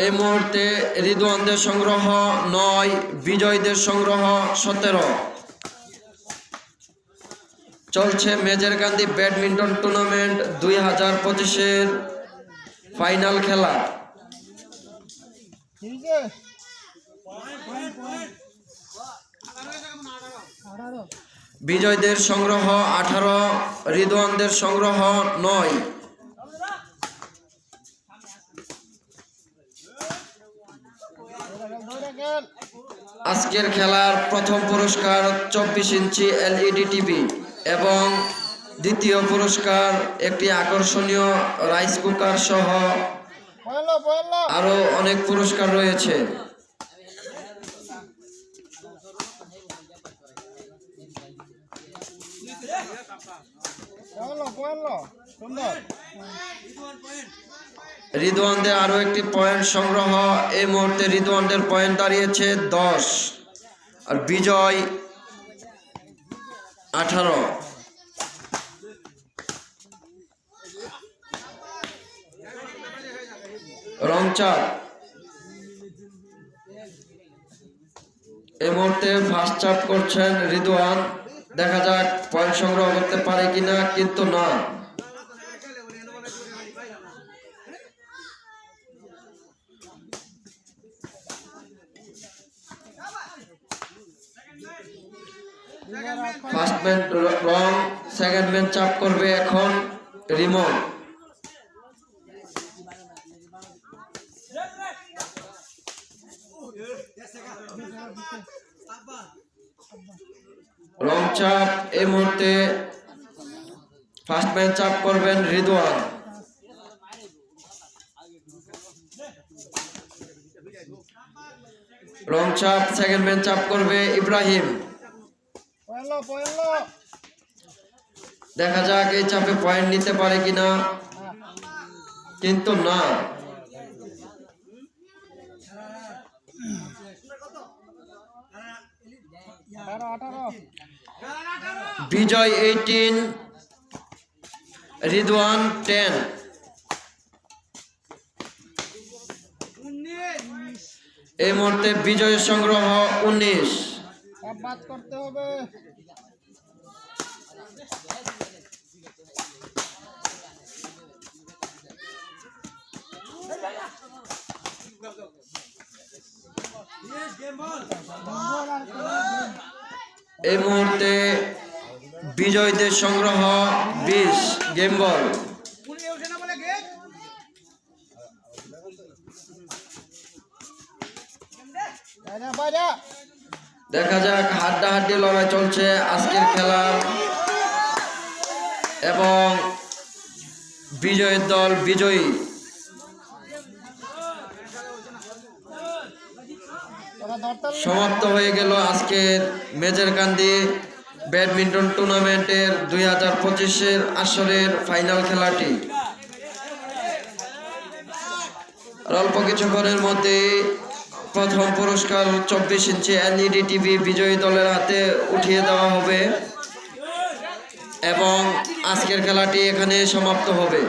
এই মুহূর্তে রিদওয়ানদের সংগ্রহ 9, বিজয়ীদের সংগ্রহ 17। চলছে মেজরকান্দি ব্যাডমিন্টন টুর্নামেন্ট 2025-এর ফাইনাল খেলা। বিজয়ীদের সংগ্রহ 18, রিদওয়ানদের সংগ্রহ 9। আজকের খেলার প্রথম পুরস্কার 24 ইঞ্চি LED টিভি এবং দ্বিতীয় পুরস্কার একটি আকর্ষণীয় রাইস কুকার সহ আরো অনেক পুরস্কার রয়েছে। রিদওয়ানদের আরো একটি পয়েন্ট সংগ্রহ। এই মুহূর্তে রিদওয়ানদের পয়েন্ট দাঁড়িয়েছে 10 আর বিজয় 18। রংচাপ এই মুহূর্তে ফার্স্ট চাপ করছেন রিদওয়ান। দেখা যাক পয়েন্ট সংগ্রহ করতে পারে কিনা, কিন্তু না। ফার্স্ট ম্যান রং, সেকেন্ড ম্যান চাপ করবে এখন রিমন। রং চাপ এই মুহূর্তে ফার্স্ট ম্যান চাপ করবেন রিদওয়ান। রং চাপ, সেকেন্ড ম্যান চাপ করবে ইব্রাহিম। দেখা যাক এই চাপে পয়েন্ট নিতে পারে কিনা, কিন্তু না। বিজয় 18, রিদওয়ান 10। এই মুহূর্তে বিজয়ের সংগ্রহ 19। করতে হবে। এই মুহূর্তে বিজয়ীদের সংগ্রহ 20 গেম বল। দেখা যাক, হাড্ডাহাড্ডি লড়াই চলছে আজকের খেলা এবং বিজয়ের দল বিজয়ী। সমাপ্ত হয়ে গেল আজকের মেজরকান্দি ব্যাডমিন্টন টুর্নামেন্টের 2025-এর আসরের ফাইনাল খেলাটি। অল্প কিছুক্ষণের মধ্যে প্রথম পুরস্কার 24 ইঞ্চি LED টিভি বিজয়ী দলের হাতে উঠিয়ে দেওয়া হবে এবং আজকের খেলাটি এখানে সমাপ্ত হবে।